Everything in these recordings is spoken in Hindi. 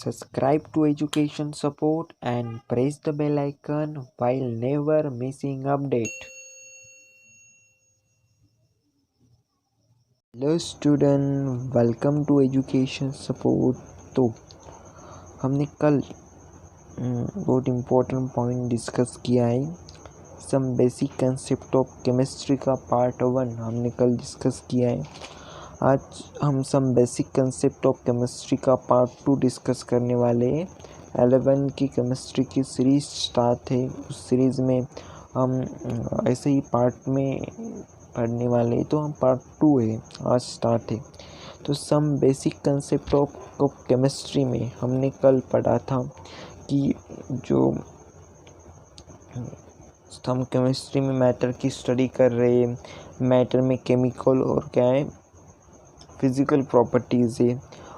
Subscribe to Education Support and press the bell icon while never missing update. Hello student, welcome to Education Support. तो हमने कल बहुत इम्पोर्टेंट पॉइंट डिस्कस किया है। Some basic concept of chemistry का पार्ट 1 हमने कल डिस्कस किया है। आज हम some basic concept of chemistry का पार्ट 2 डिस्कस करने वाले हैं। 11 की केमिस्ट्री की सीरीज स्टार्ट है। उस सीरीज़ में हम ऐसे ही पार्ट में पढ़ने वाले हैं, तो हम पार्ट 2 है आज स्टार्ट है। तो some basic concept of chemistry में हमने कल पढ़ा था कि जो हम केमिस्ट्री में मैटर की स्टडी कर रहे हैं, मैटर में केमिकल और क्या है फिज़िकल प्रॉपर्टीज़ है।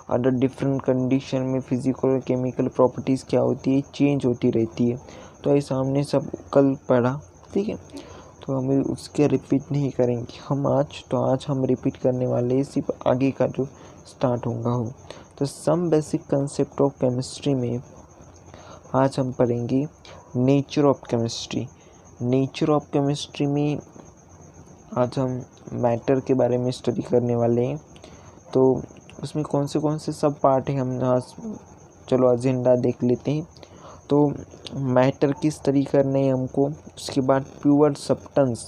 अंडर डिफरेंट कंडीशन में फिज़िकल और केमिकल प्रॉपर्टीज़ क्या होती है, चेंज होती रहती है। तो ऐसा हमने सब कल पढ़ा, ठीक है। तो हमें उसके रिपीट नहीं करेंगे हम आज। तो आज हम रिपीट करने वाले हैं सिर्फ आगे का जो स्टार्ट होगा हो। तो some basic concept of chemistry में आज हम पढ़ेंगे nature of chemistry. Nature of chemistry में आज हम मैटर के बारे में स्टडी करने वाले हैं। तो उसमें कौन से सब पार्ट है हम आज चलो एजेंडा देख लेते हैं। तो मैटर की स्टडी करने है हमको। उसके बाद प्योर सब्सटेंस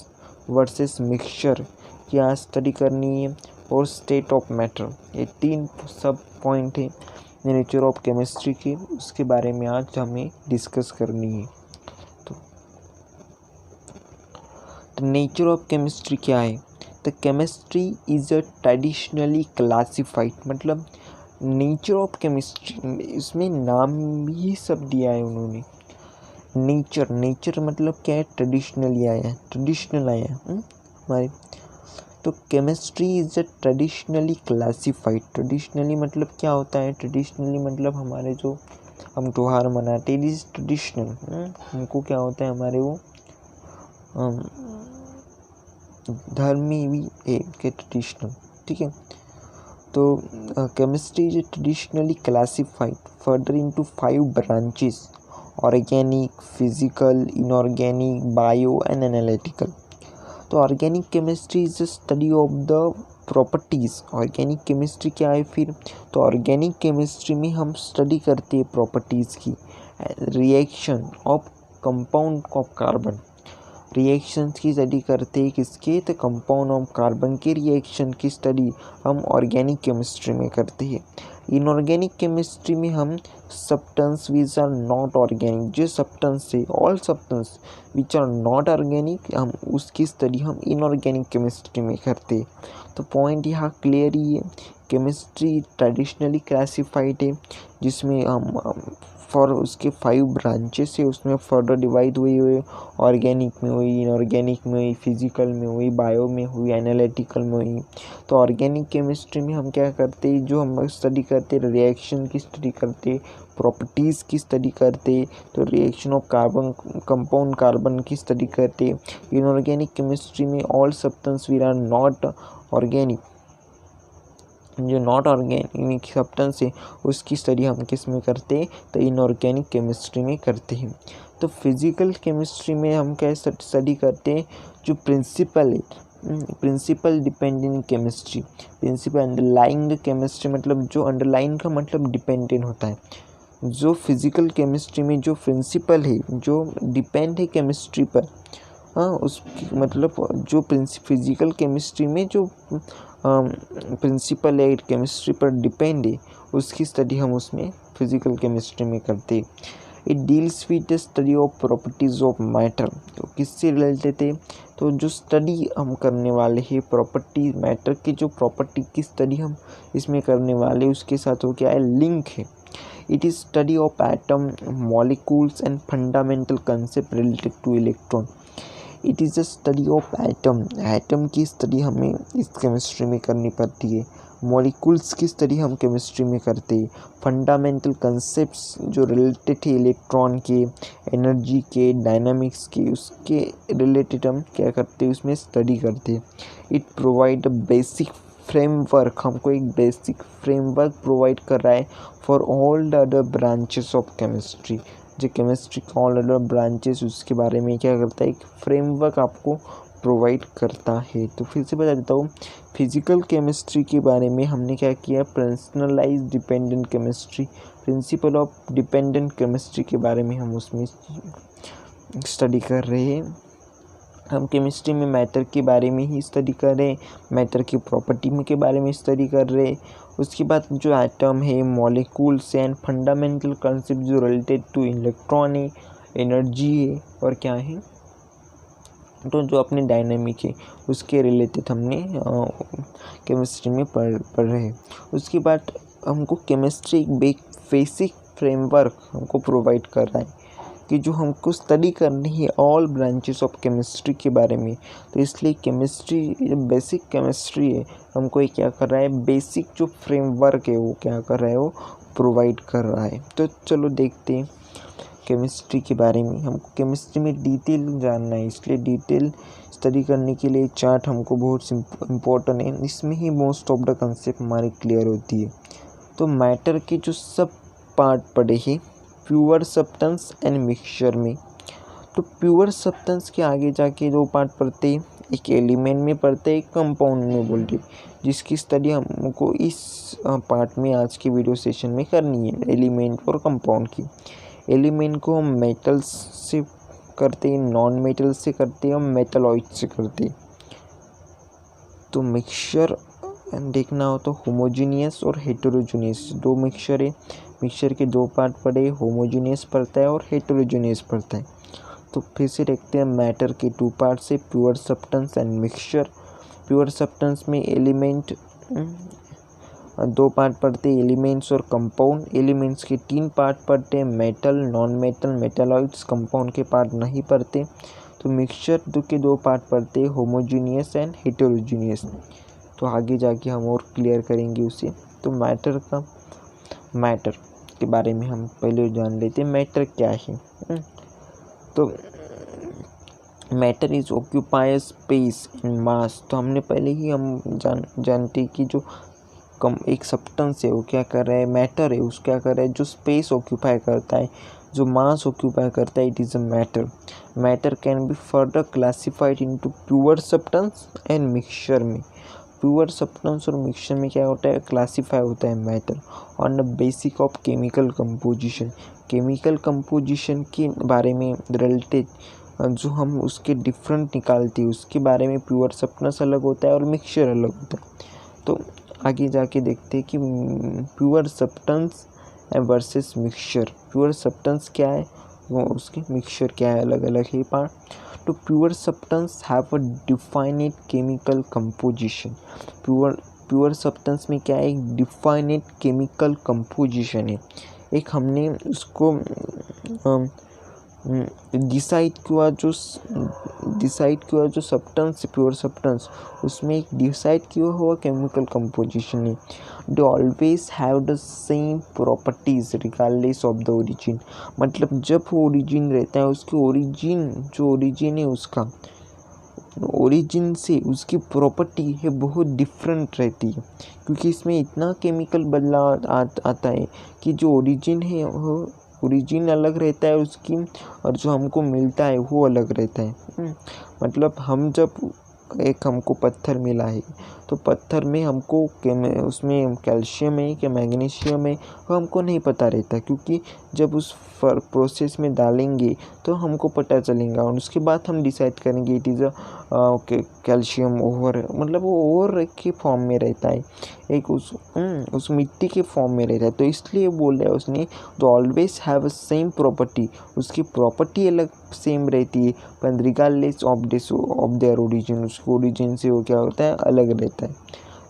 वर्सेस मिक्सचर की आज स्टडी करनी है, और स्टेट ऑफ मैटर। ये 3 सब पॉइंट है नेचर ऑफ केमिस्ट्री के, उसके बारे में आज हमें डिस्कस करनी है। तो नेचर ऑफ केमिस्ट्री क्या है? The chemistry is a traditionally classified, मतलब नेचर ऑफ केमिस्ट्री इसमें नाम भी सब दिया है उन्होंने। नेचर मतलब क्या है, ट्रेडिशनली आया है, ट्रेडिशनल आया है हमारे। तो chemistry is a traditionally classified. Traditionally मतलब क्या होता है, ट्रेडिशनली मतलब हमारे जो हम त्योहार मनाते हैं, इज ट्रेडिशनल। हमको क्या होता है, हमारे वो धर्मी भी है के ट्रेडिशनल, ठीक है। तो chemistry is traditionally classified further into 5 branches: organic, physical, inorganic, bio and analytical. तो organic chemistry is the study of the properties. Organic chemistry क्या है फिर? तो ऑर्गेनिक केमिस्ट्री में हम स्टडी करते हैं प्रॉपर्टीज़ की, reaction of compound of carbon. Reactions की स्टडी करते हैं किसके? तो कंपाउंड ऑफ कार्बन के रिएक्शन की स्टडी हम ऑर्गेनिक केमिस्ट्री में करते हैं। इनऑर्गेनिक केमिस्ट्री में हम substance which are not organic, जो सब्सटेंस है, all substance which are not organic, हम उसकी स्टडी हम इनऑर्गेनिक केमिस्ट्री में करते हैं। तो पॉइंट यहाँ क्लियर ही है। केमिस्ट्री ट्रेडिशनली क्लासिफाइड है, जिसमें हम फॉर उसके 5 ब्रांचेस है, उसमें फर्दर डिवाइड हुई ऑर्गेनिक में हुई, इनऑर्गेनिक में हुई, फिजिकल में हुई, बायो में हुई, एनालिटिकल में हुई। तो ऑर्गेनिक केमिस्ट्री में हम क्या करते हैं, जो हम स्टडी करते रिएक्शन की स्टडी करते, प्रॉपर्टीज़ की स्टडी करते, तो reaction of carbon compound carbon की स्टडी करते। इनऑर्गेनिक केमिस्ट्री में all substance we are not organic, जो नॉट ऑर्गेनिक सब्सटेंस है उसकी स्टडी हम किस में करते हैं? तो इनऑर्गेनिक केमिस्ट्री में करते हैं। तो फिजिकल केमिस्ट्री में हम क्या स्टडी करते हैं? जो प्रिंसिपल है, principle dependent chemistry. Principle underlying chemistry, मतलब जो अंडरलाइन का मतलब डिपेंडेंट होता है। जो फिजिकल केमिस्ट्री में जो प्रिंसिपल है, जो डिपेंड है केमिस्ट्री पर, उसकी मतलब जो फिजिकल केमिस्ट्री में जो प्रिंसिपल है केमिस्ट्री पर डिपेंड है, उसकी स्टडी हम उसमें फिजिकल केमिस्ट्री में करते हैं। It deals with the study of properties of matter. तो किससे रिलेटेड है? तो जो स्टडी हम करने वाले हैं प्रॉपर्टी मैटर की, जो प्रॉपर्टी की स्टडी हम इसमें करने वाले, उसके साथ वो क्या है, लिंक है। It is study of atom, molecules and fundamental concept related two electron. It is a study of atom. Atom की स्टडी हमें इस केमिस्ट्री में करनी पड़ती है। मॉलिक्यूल्स की स्टडी हम केमिस्ट्री में करते हैं। फंडामेंटल कंसेप्ट्स जो रिलेटेड है इलेक्ट्रॉन के, एनर्जी के, डायनामिक्स के, उसके रिलेटेड हम क्या करते हैं, उसमें स्टडी करते हैं। It provide a basic framework, हमको एक बेसिक फ्रेमवर्क प्रोवाइड कर रहा है for all the other branches of chemistry. जो केमिस्ट्री का ऑल अदर ब्रांचेस, उसके बारे में क्या करता है, एक फ्रेमवर्क आपको प्रोवाइड करता है। तो फिर से बता देता हूँ, फिजिकल केमिस्ट्री के बारे में हमने क्या किया, personalize dependent chemistry, principle of dependent chemistry के बारे में हम उसमें स्टडी कर रहे हैं। हम केमिस्ट्री में मैटर के बारे में ही स्टडी कर रहे हैं, मैटर की प्रॉपर्टी के बारे में स्टडी कर रहे हैं। उसके बाद जो एटम है, मॉलिक्यूल्स एंड फंडामेंटल कंसेप्ट जो रिलेटेड टू इलेक्ट्रॉन है, एनर्जी है और क्या है, तो जो अपने डायनामिक है उसके रिलेटेड हमने केमिस्ट्री में पढ़ रहे हैं। उसके बाद हमको केमिस्ट्री एक बेसिक फ्रेमवर्क हमको प्रोवाइड कर रहा है कि जो हमको स्टडी करनी है ऑल ब्रांचेस ऑफ केमिस्ट्री के बारे में। तो इसलिए केमिस्ट्री, बेसिक केमिस्ट्री है, हमको ये क्या कर रहा है, बेसिक जो फ्रेमवर्क है वो क्या कर रहा है, वो प्रोवाइड कर रहा है। तो चलो देखते हैं केमिस्ट्री के बारे में। हमको केमिस्ट्री में डिटेल जानना है, इसलिए डिटेल स्टडी करने के लिए चार्ट हमको बहुत इम्पोर्टेंट है। इसमें ही मोस्ट ऑफ द कंसेप्ट हमारी क्लियर होती है। तो मैटर के जो सब पार्ट पढ़े हैं प्योर सब्सटेंस एंड मिक्सचर में। तो प्योर सब्सटेंस के आगे जाके दो पार्ट पढ़ते हैं, एक एलिमेंट में पढ़ते हैं, एक कंपाउंड में बोलते, जिसकी स्टडी हमको इस पार्ट में आज की वीडियो सेशन में करनी है, एलिमेंट और कंपाउंड की। एलिमेंट को हम मेटल्स से करते हैं, नॉन मेटल से करते हैं और मेटलॉइड से करते हैं। तो मिक्सचर देखना हो तो होमोजीनियस और हेटेरोजीनियस दो मिक्सचर है। मिक्सचर के दो पार्ट पड़े, होमोजीनियस पड़ता है और हेटेरोजीनियस पड़ता है। तो फिर से देखते हैं मैटर के टू पार्ट से, pure substance and mixture. Pure substance में एलिमेंट दो पार्ट पढ़ते हैं, एलिमेंट्स और कंपाउंड। एलिमेंट्स के तीन पार्ट पढ़ते हैं, metal, non metal, metalloids. Compound के पार्ट नहीं पढ़ते। तो मिक्सचर के दो पार्ट पढ़ते हैं, होमोजीनियस एंड हेटेरोजीनियस। तो आगे जाके हम और क्लियर करेंगे उसे। तो मैटर के बारे में हम पहले जान लेते हैं, मैटर क्या है। तो matter is occupy space in mass. तो हमने पहले ही हम जानते कि जो एक सब्सटेंस है वो क्या कर रहा है, मैटर है उस क्या कर रहा है, जो स्पेस ऑक्यूपाई करता है, जो मास ऑक्यूपाई करता है, it is a matter. Matter can be further classified into pure substance and mixture में। प्योर सब्सटेंस और मिक्सचर में क्या होता है, क्लासीफाई होता है matter on the basic of chemical composition. Chemical composition के बारे में रिलेटेड जो हम उसके डिफरेंट निकालते हैं उसके बारे में प्योर सब्सटेंस अलग होता है और मिक्सचर अलग होता है। तो आगे जाके देखते हैं कि pure substance versus mixture. Pure substance क्या है वो, उसके मिक्सचर क्या है, अलग अलग है पार्ट। तो pure substance have a defined chemical composition. Pure substance में क्या है, एक डिफाइनेड केमिकल कंपोजिशन है। एक हमने उसको डिसाइड किया जो सब्सटेंस, प्योर सब्सटेंस, उसमें एक डिसाइड किया हुआ केमिकल कंपोजिशन है। दे always have the same properties regardless of the origin. मतलब जब वो ओरिजिन रहता है, उसके ओरिजिन है उसका ओरिजिन से उसकी प्रॉपर्टी है बहुत डिफरेंट रहती है, क्योंकि इसमें इतना केमिकल बदलाव आता है कि जो ओरिजिन है वो ओरिजिन अलग रहता है उसकी, और जो हमको मिलता है वो अलग रहता है। मतलब हम जब हमको पत्थर मिला है तो पत्थर में हमको उसमें कैल्शियम है कि मैग्नीशियम है वो हमको नहीं पता रहता, क्योंकि जब उस प्रोसेस में डालेंगे तो हमको पता चलेगा और उसके बाद हम डिसाइड करेंगे it is a calcium over, मतलब वो ओवर के फॉर्म में रहता है, एक उस मिट्टी के फॉर्म में रहता है। तो इसलिए बोल रहा है उसने तो always have a same property, उसकी प्रॉपर्टी अलग सेम रहती है पर रिगार्डलेस ऑफ देयर ओरिजिन, उसके ओरिजिन से वो क्या होता है, अलग रहता है।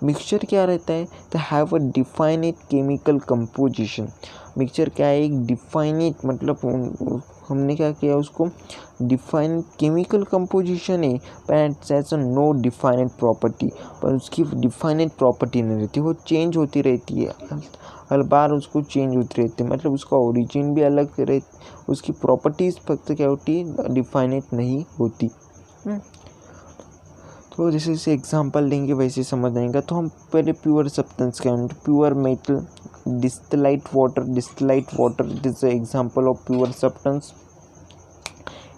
मिक्सचर क्या रहता है, तो have a defined chemical composition. Mixture क्या है, एक डिफाइनेड, मतलब हमने क्या किया उसको डिफाइनेड केमिकल कंपोजिशन है पर as a no defined property, पर उसकी डिफाइनेड प्रॉपर्टी नहीं रहती, वो चेंज होती रहती है, हर बार उसको चेंज होती रहती है। मतलब उसका ओरिजिन भी अलग रहे, उसकी प्रॉपर्टीज़ फक्त क्या होती है, डिफाइनेड नहीं होती। तो जैसे जैसे एग्जांपल लेंगे वैसे समझ आएगा। तो हम पहले प्योर सब्सटेंस क्या है, pure metal, distilled water it is example of pure substance.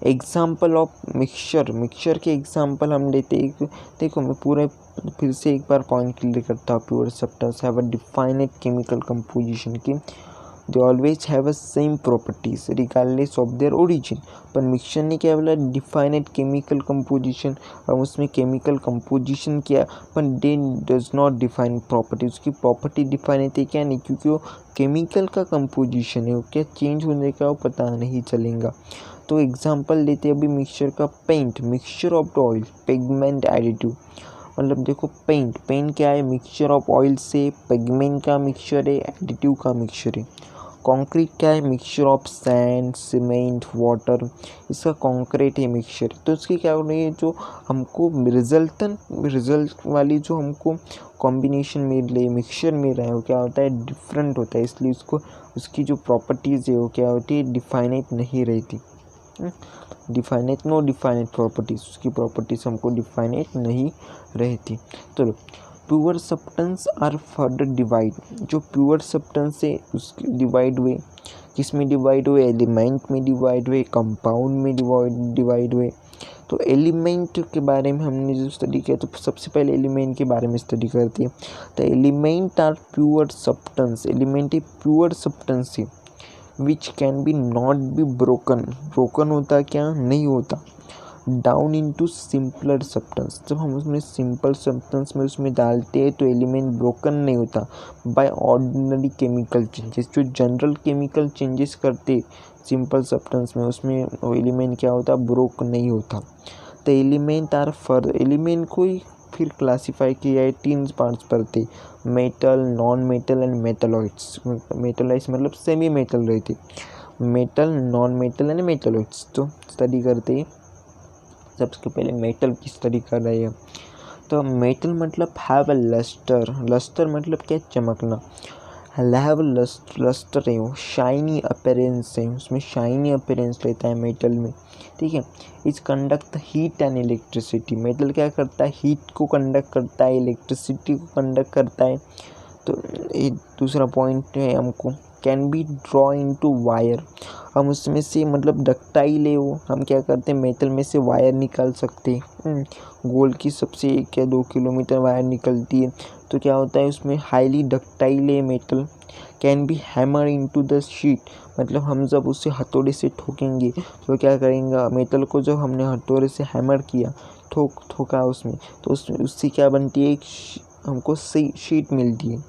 Example of mixture के एग्जाम्पल हम लेते हैं। देखो मैं पूरा फिर से एक बार पॉइंट क्लियर करता हूँ। Pure substance have a defined chemical composition की, they always have a same properties regardless of their origin. पर मिक्सचर ने क्या बोला, डिफाइनेड केमिकल कंपोजिशन, हम उसमें केमिकल कंपोजिशन किया पर दे डज नॉट डिफाइन प्रॉपर्टी, उसकी प्रॉपर्टी डिफाइन होती है क्या नहीं, क्योंकि वो केमिकल का कंपोजिशन है, वो क्या चेंज होने का वो पता नहीं चलेगा। तो एग्जांपल लेते हैं अभी मिक्सचर का, paint mixture of the oil, pigment additive, मतलब देखो पेंट क्या है, मिक्सचर ऑफ ऑयल से, पिगमेंट का मिक्सचर है, एडिटिव का मिक्सचर है। कंक्रीट क्या है, mixture of sand, cement, water, इसका कंक्रीट है मिक्सचर। तो इसकी क्या हो रही है, जो हमको रिजल्ट वाली जो हमको कॉम्बिनेशन मिल रही है, मिक्सचर मिल रहा है, वो क्या होता है, डिफरेंट होता है, इसलिए उसको उसकी जो प्रॉपर्टीज़ है वो क्या होती है, डिफाइनेट नहीं रहती। डिफाइनेट नो डिफाइनेट प्रॉपर्टीज, उसकी प्रॉपर्टीज हमको डिफाइनेट नहीं रहती। चलो pure substance are further divide, जो प्योर सब्सटेंस है उसके डिवाइड हुए, किस में डिवाइड हुए, एलिमेंट में डिवाइड हुए, कंपाउंड में डिवाइड हुए। तो एलिमेंट के बारे में हमने जो स्टडी किया, तो सबसे पहले एलिमेंट के बारे में स्टडी करते हैं। तो element are pure substance, element एक प्योर सब्सटेंस है which can be not be broken होता क्या नहीं होता, डाउन इनटू सिंपलर सब्सटेंस, जब हम उसमें सिंपल सब्सटेंस में उसमें डालते हैं तो एलिमेंट ब्रोकन नहीं होता बाय ऑर्डिनरी केमिकल चेंजेस, जो जनरल केमिकल चेंजेस करते सिंपल सब्सटेंस में, उसमें वो एलिमेंट क्या होता, ब्रोक नहीं होता। तो एलिमेंट आर एलिमेंट को ही फिर क्लासीफाई किया है 3 पार्ट्स पर थे, metal, non metal and metalloids. Metalloids मतलब सेमी मेटल रहते, metal, non metal and metalloids. तो स्टडी करते हैं, सबसे पहले मेटल की स्टडी कर रहे हैं। तो मेटल मतलब हैव अ लस्टर मतलब क्या, चमकना, हैव लस्टर है, वो शाइनी अपीयरेंस है, उसमें शाइनी अपीयरेंस रहता है मेटल में, ठीक है। इस conduct heat and electricity, metal क्या करता है, हीट को कंडक्ट करता है, इलेक्ट्रिसिटी को कंडक्ट करता है। तो एक दूसरा पॉइंट है हमको, can be draw into wire, हम उसमें से मतलब डक्टाइल है वो, हम क्या करते हैं मेटल में से वायर निकाल सकते हैं। गोल्ड की सबसे 1 या 2 किलोमीटर वायर निकलती है। तो क्या होता है उसमें, हाईली डक्टाइल है metal. Can be hammer into the sheet, मतलब हम जब उसे हथौड़े से ठोकेंगे तो क्या करेंगे, मेटल को जब हमने हथौड़े से हैमर किया, ठोका उसमें, तो उससे क्या बनती है, हमको शीट मिलती है।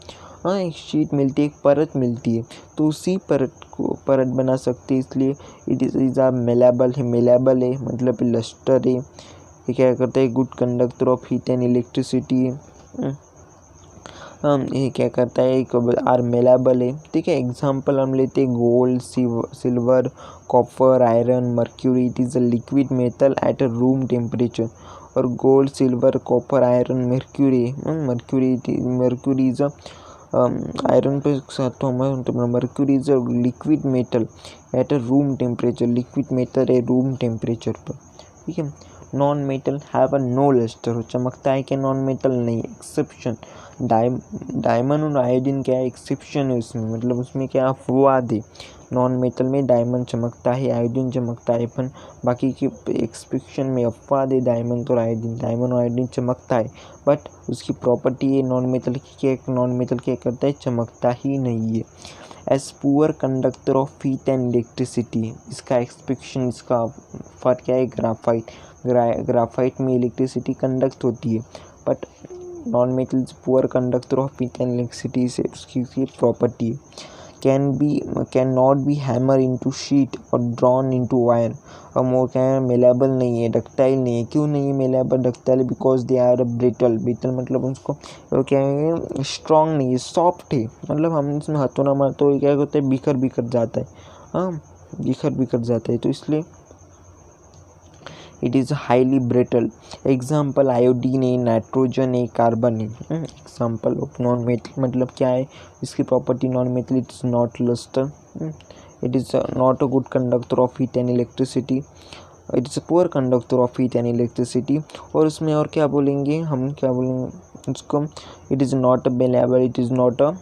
हाँ, एक शीट मिलती है, एक परत मिलती है, तो उसी परत बना सकते हैं, इसलिए इट इज़ आ मेलेबल है, मतलब लस्टर है। ये क्या करता है, good conductor of heat and electricity है। ये क्या करता है, एक आर मेलेबल है, ठीक है। एग्जांपल हम लेते हैं, gold, silver, copper, iron, mercury, it is a liquid metal at a room temperature. और gold, silver, copper, iron, mercury is a iron पे साथ mercury is a liquid metal at a room temperature, liquid metal है रूम टेम्परेचर पर, ठीक है। Non metal have a no lustre, चमकता है कि नॉन मेटल नहीं, एक्सेप्शन डायमंड और आयोडीन क्या है, एक्सेप्शन है उसमें, मतलब उसमें क्या अपवाद है। नॉन मेटल में डायमंड चमकता है, आयोडीन चमकता है, पर बाकी की एक्सेप्शन में अपवाद है, डायमंड और आयोडीन चमकता है, बट उसकी प्रॉपर्टी है नॉन मेटल क्या करता है, चमकता ही नहीं है। As poor conductor of heat and electricity, इसका एक्सपेक्शन, इसका फर्क क्या है, ग्राफाइट में इलेक्ट्रिसिटी कंडक्ट होती है, but non metal poor conductor of heat and electricity से उसकी प्रॉपर्टी है। Can not B hammer into sheet और ड्रॉन इनटू वायर, हम वो क्या है, मेलेबल नहीं है, डक्टाइल नहीं है। क्यों नहीं है malleable, ductile, because they are brittle मतलब उसको वो क्या है, स्ट्रॉन्ग नहीं है, सॉफ्ट है, मतलब हम इसमें हथौड़ा मारते तो क्या होता है, बिखर जाता है, हाँ बिखर जाता है, तो इसलिए it is highly brittle. Example iodine है, नाइट्रोजन है, कार्बन है। एग्जाम्पल ऑफ नॉन मेटल मतलब क्या है, इसकी property non metal, it is not lustre, it is not a good conductor of heat and electricity, it is a poor conductor of heat and electricity. और उसमें और क्या बोलेंगे, हम क्या बोलेंगे उसको, it is not a malleable, it is not a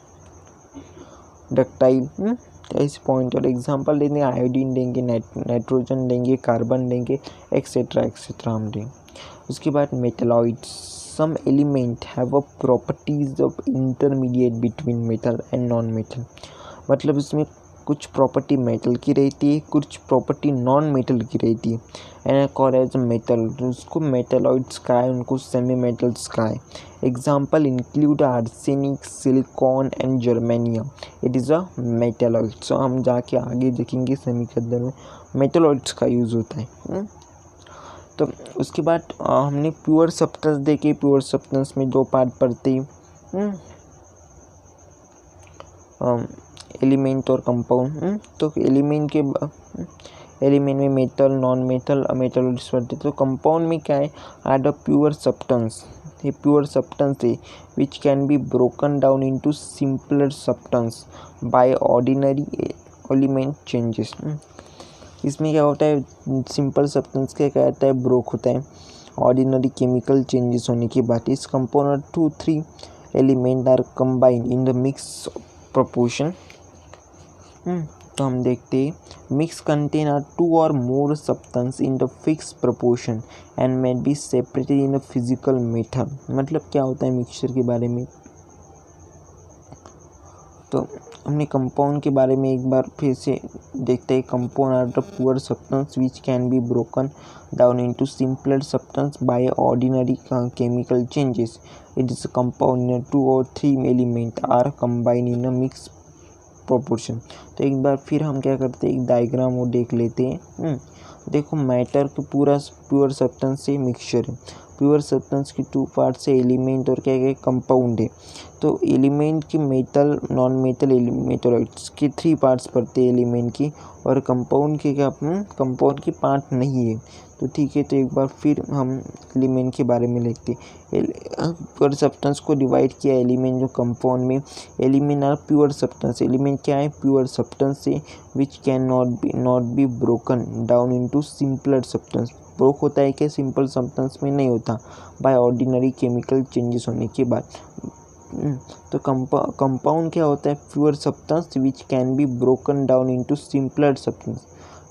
ductile. ऐसे पॉइंट और एग्जांपल देंगे, आयोडीन देंगे, नाइट्रोजन देंगे, कार्बन देंगे, एक्सेट्रा एक्सेट्रा हम देंगे। उसके बाद metalloids, some element have a properties of intermediate between metal and non metal. मतलब इसमें कुछ प्रॉपर्टी मेटल की रहती है, कुछ प्रॉपर्टी नॉन मेटल की रहती है, एंड कॉल्ड एज मेटल, उसको मेटलॉइड्स का है, उनको सेमी मेटल्स का है। Example include arsenic, silicon and germanium, it is a metalloid. So हम जाके आगे देखेंगे सेमीकंडक्टर में मेटलॉइड्स का यूज़ होता है। तो उसके बाद हमने प्योर सब्सटेंस देखे, प्योर सब्सटेंस में दो पार्ट पढ़ते हैं, एलिमेंट और कंपाउंड। तो एलिमेंट में मेटल, नॉन मेटल, मेटलॉइड्स पढ़ते। तो कंपाउंड में क्या है, आर द प्योर सब्सटेंस, ये प्योर सब्सटेंस है which can be broken down into simpler substance by ordinary element changes. इसमें क्या होता है, सिंपल सब्सटेंस क्या होता है, ब्रोक होता है ऑर्डिनरी केमिकल चेंजेस होने के बाद। इस component 2-3 element are combined in the mix proportion। तो हम देखते हैं mix content are 2 or more substance in the fixed proportion and may be separated in a physical method। मतलब क्या होता है मिक्सचर के बारे में। तो हमने कंपाउंड के बारे में एक बार फिर से देखते हैं। Compound are the pure substance which can be broken down into simpler substance by ordinary chemical changes. It is compound in 2 or 3 element are combine in a mix proportion. तो एक बार फिर हम क्या करते हैं, एक डायग्राम वो देख लेते हैं। देखो मैटर के पूरा प्योर सब्सटेंस से मिक्सचर है, प्योर सब्सटेंस की 2 पार्ट्स है, एलिमेंट और क्या है कंपाउंड है। तो एलिमेंट की मेटल, नॉन मेटल, मेटलॉइड्स के 3 पार्ट्स पड़ते हैं एलिमेंट की, और कंपाउंड के क्या, कंपाउंड की पार्ट नहीं है। तो ठीक है, तो एक बार फिर हम एलिमेंट के बारे में लिखते हैं। प्योर सब्सटेंस को डिवाइड किया एलिमेंट जो कंपाउंड में। Element are pure substance, element क्या है, प्योर सब्सटेंस से which can not be broken down into simpler substance. Broke होता है क्या, सिंपल सब्सटेंस में नहीं होता, बाय ऑर्डिनरी केमिकल चेंजेस होने के बाद। तो कंपाउंड क्या होता है, pure substance which can be broken down into simpler substance.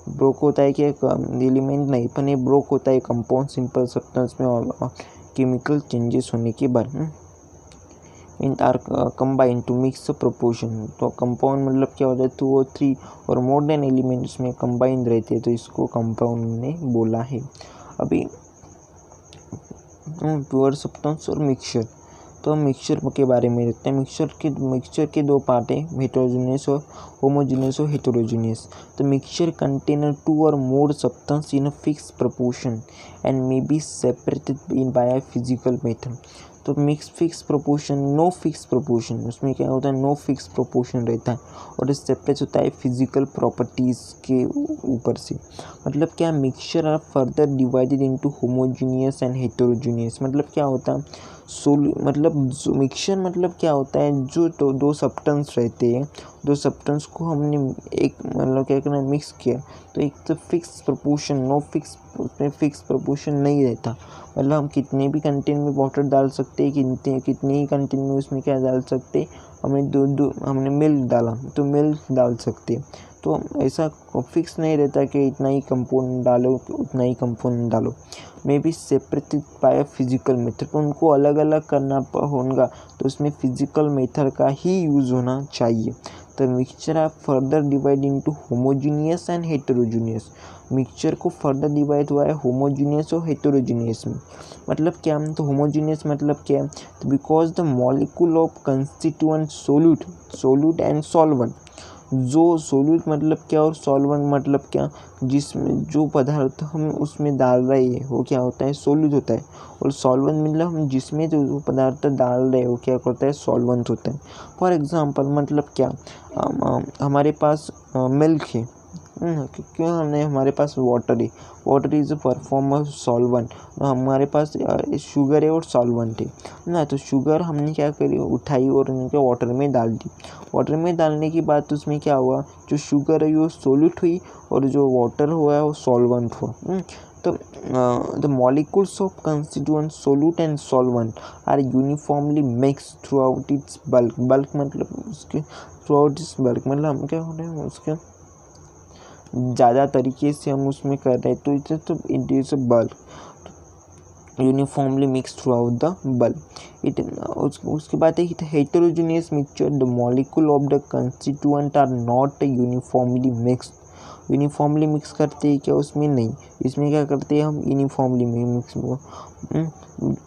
Broke होता है कि एलिमेंट नहीं, पर ये ब्रोक होता है कंपाउंड सिंपल सब्सटेंस में केमिकल चेंजेस होने के बाद। In are combine to mix proportion. तो कंपाउंड मतलब क्या होता है, 2 or 3 और मोर देन एलिमेंट उसमें कंबाइन रहते हैं, तो इसको कंपाउंड ने बोला है। अभी प्योर सब्सटेंस और मिक्सचर, तो हम मिक्सचर के बारे में देखते हैं। मिक्सचर के 2 पार्ट है, हेटेरोजेनियस और होमोजेनियस और हेटेरोजेनियस। तो mixture contain 2 or more substance in a fix proportion and may be separated in by a physical method. तो mix fix proportion, no fix proportion, उसमें क्या होता है, नो फिक्स प्रोपोर्शन रहता है, और सेपरेट होता है फिजिकल प्रॉपर्टीज़ के ऊपर से। मतलब क्या, mixture are further divided into homogeneous and heterogeneous. मतलब क्या होता है, मतलब मिक्सचर मतलब क्या होता है, जो तो 2 सब्सटेंस रहते हैं, 2 सब्सटेंस को हमने एक मतलब क्या करना, मिक्स किया, तो एक तो फिक्स प्रोपोर्शन, नो फिक्स, उसमें फिक्स प्रोपोर्शन नहीं रहता। मतलब हम कितने भी कंटेंट में वाटर डाल सकते हैं, कितने ही कंटेंट में उसमें क्या डाल सकते हैं, हमने मिल्क डाला तो मिल्क डाल सकते हैं। तो ऐसा फिक्स नहीं रहता कि इतना ही कंपाउंड डालो उतना ही कंपाउंड डालो। मे be separated by physical method, तो उनको अलग अलग करना होगा, तो उसमें फिजिकल मेथड का ही यूज़ होना चाहिए। तो mixture are further divide into homogeneous and heterogeneous. Mixture को फर्दर डिवाइड हुआ है होमोजेनियस और हेटेरोजेनियस में। मतलब क्या, तो होमोजेनियस मतलब क्या है, तो because the molecule of constituent solute and solvent. जो सोल्यूट मतलब क्या और सॉल्वेंट मतलब क्या, जिसमें जो पदार्थ हम उसमें डाल रहे हैं वो क्या होता है, सोल्यूट होता है, और सॉल्वेंट मतलब हम जिसमें जो पदार्थ डाल रहे हैं वो क्या करता है, सॉल्वेंट होता है। फॉर एग्जांपल मतलब क्या, हमारे पास मिल्क है, क्यों, हमने हमारे पास वाटर है, water is a perform solvent. हमारे पास शुगर है और सॉल्वेंट है ना, तो शुगर हमने क्या करी, उठाई और उनके वाटर में डाल दी। वाटर में डालने के बाद उसमें क्या हुआ, जो शुगर है वो सोल्यूट हुई और जो वाटर हुआ है वो सॉल्वेंट हुआ। तो the molecules of constituent solute and solvent are uniformly mix throughout its bulk. Bulk मतलब उसके थ्रू आउट इट्स बल्क मतलब हम क्या हो रहे हैं उसके ज़्यादा तरीके से हम उसमें कर रहे हैं, तो it is a bulk uniformly mix throughout the bulk. It उसके बाद है heterogeneous mixture, the molecule of the constituent are not uniformly mix. Uniformly mix करते हैं क्या उसमें? नहीं, इसमें क्या करते हैं हम यूनिफॉर्मली मिक्स।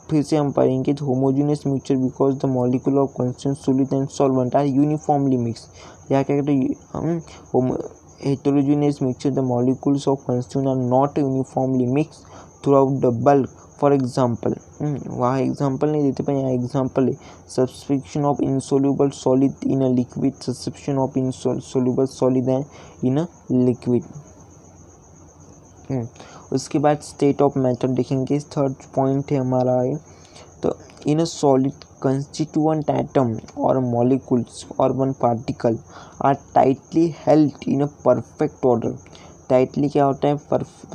फिर से हम पढ़ेंगे homogeneous mixture because the molecule of constituent solute and solvent are uniformly mix. या क्या कहते हैं हम heterogeneous mixture, the molecules of constituent are not uniformly mixed throughout the bulk. For example वहाँ एग्जाम्पल नहीं देते पर यहाँ एग्जाम्पल है suspension of insoluble solid in a liquid, suspension of insoluble solid in a liquid. उसके बाद स्टेट ऑफ मैटर देखेंगे, थर्ड पॉइंट है हमारा है। तो in a solid constituent atom or molecules or one particle are tightly held in a perfect order. Tightly क्या होता है?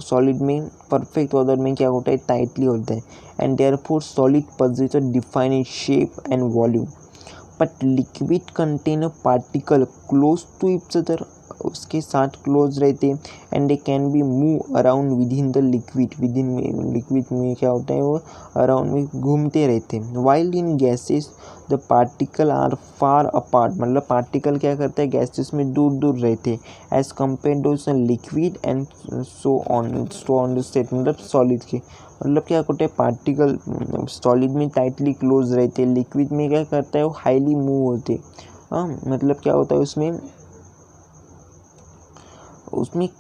सॉलिड में परफेक्ट ऑर्डर में क्या होता है? टाइटली होता है। And therefore solid possess a defined shape and volume, but liquid contain a particle close to each other, उसके साथ क्लोज रहते हैं। And they can be move around within the liquid, within liquid में क्या होता है? वो अराउंड में घूमते रहते हैं। While in gases the particle are far apart, मतलब पार्टिकल क्या करता है? गैसेस में दूर दूर रहते हैं as compare to liquid and so on the state, मतलब सॉलिड के मतलब क्या होता है? पार्टिकल सॉलिड में टाइटली क्लोज रहते हैं, लिक्विड में क्या करता है? वो हाईली मूव होते। मतलब क्या होता है उसमें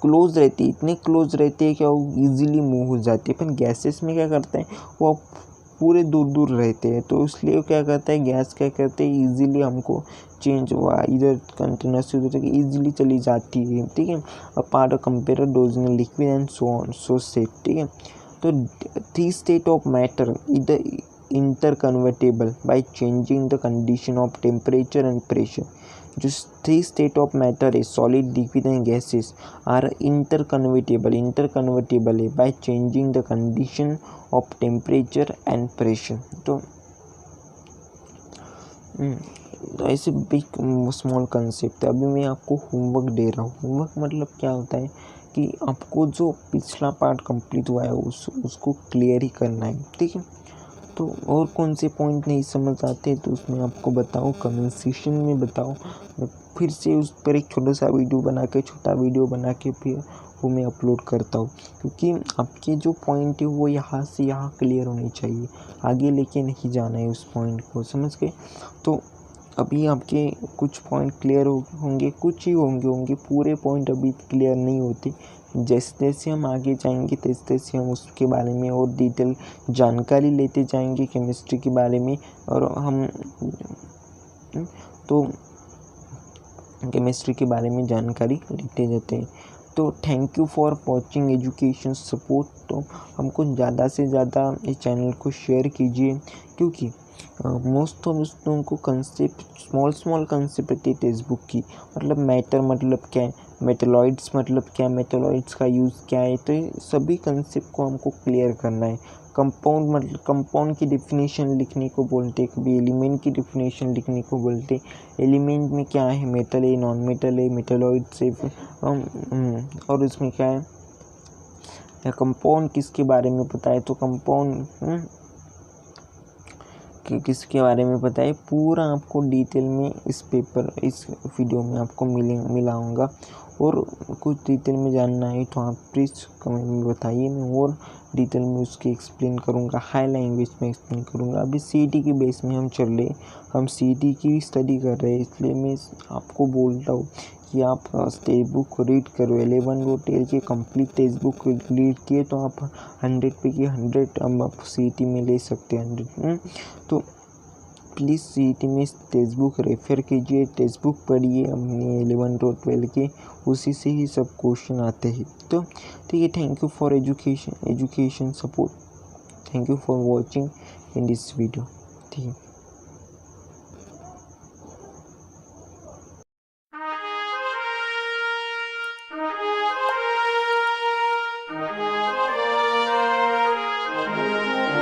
क्लोज रहते, इतने क्लोज रहते हैं क्या वो इजीली मूव हो जाते हैं। पर गैसेस में क्या करते हैं? वो पूरे दूर दूर रहते हैं, तो इसलिए क्या करता है? गैस क्या करते हैं? इजीली हमको चेंज हुआ इधर कंटेनर से उधर तक इजीली चली जाती है, ठीक है। Apart of compare those in liquid and so on so safe, ठीक है। तो थ्री स्टेट ऑफ मैटर इधर interconvertible by changing the condition of temperature and pressure. जो थ्री स्टेट ऑफ मैटर है solid, liquid and gases are interconvertible है by changing the condition of temperature and pressure. तो ऐसे बिग स्मॉल कंसेप्ट है। अभी मैं आपको होमवर्क दे रहा हूँ। होमवर्क मतलब क्या होता है कि आपको जो पिछला पार्ट कंप्लीट हुआ है उसको क्लियर ही करना है, ठीक है। तो और कौन से पॉइंट नहीं समझ आते तो उसमें आपको बताओ, कमेंट सेक्शन में बताओ। मैं फिर से उस पर एक छोटा वीडियो बना के फिर वो मैं अपलोड करता हूँ, क्योंकि आपके जो पॉइंट है वो यहाँ से यहाँ क्लियर होने चाहिए, आगे लेके नहीं जाना है उस पॉइंट को, समझ गए। तो अभी आपके कुछ पॉइंट क्लियर होंगे, कुछ ही होंगे, पूरे पॉइंट अभी क्लियर नहीं होते। जैसे जैसे हम आगे जाएंगे तैसे तैसे हम उसके बारे में और डिटेल जानकारी लेते जाएंगे केमिस्ट्री के बारे में। और हम तो केमिस्ट्री के बारे में जानकारी लेते जाते हैं। तो thank you for watching education support. तो हमको ज़्यादा से ज़्यादा इस चैनल को शेयर कीजिए, क्योंकि मोस्ट ऑफ दोस्तों को कंसेप्ट स्मॉल कंसेप्ट रहती है टेक्स्ट बुक की। मतलब मैटर मतलब क्या है, मेटलॉइड्स मतलब क्या है, मेटलॉइड्स का यूज़ क्या है, तो ये सभी कंसेप्ट को हमको क्लियर करना है। कंपाउंड मतलब कंपाउंड की डेफिनेशन लिखने को बोलते, कभी एलिमेंट की डेफिनेशन लिखने को बोलते। एलिमेंट में क्या है, मेटल है, नॉन मेटल है, मेटलॉइड्स है, और इसमें क्या है, कंपाउंड किसके बारे में पता है, तो कंपाउंड किसके बारे में पता है, पूरा आपको डिटेल में इस वीडियो में आपको मिलाऊंगा। और कुछ डिटेल में जानना है तो आप प्लीज़ कमेंट में बताइए, मैं और डिटेल में उसकी एक्सप्लेन करूंगा, हाई लैंग्वेज में एक्सप्लेन करूंगा। अभी सीईटी के बेस में हम चल रहे, हम सीईटी की स्टडी कर रहे हैं, इसलिए मैं आपको बोलता हूँ कि आप टेक्स्ट बुक को रीड करो। 11 और 12 के कंप्लीट टेक्स्ट बुक रीड किए तो आप 100 पे की 100 आप सीईटी में ले सकते हैं 100। तो प्लीज़ सीईटी में टेक्स्ट बुक रेफ़र कीजिए, टेक्स्ट बुक पढ़िए अपने 11 और 12 के, उसी से ही सब क्वेश्चन आते हैं। तो ठीक है, thank you for education support, thank you for watching in this video, ठीक है।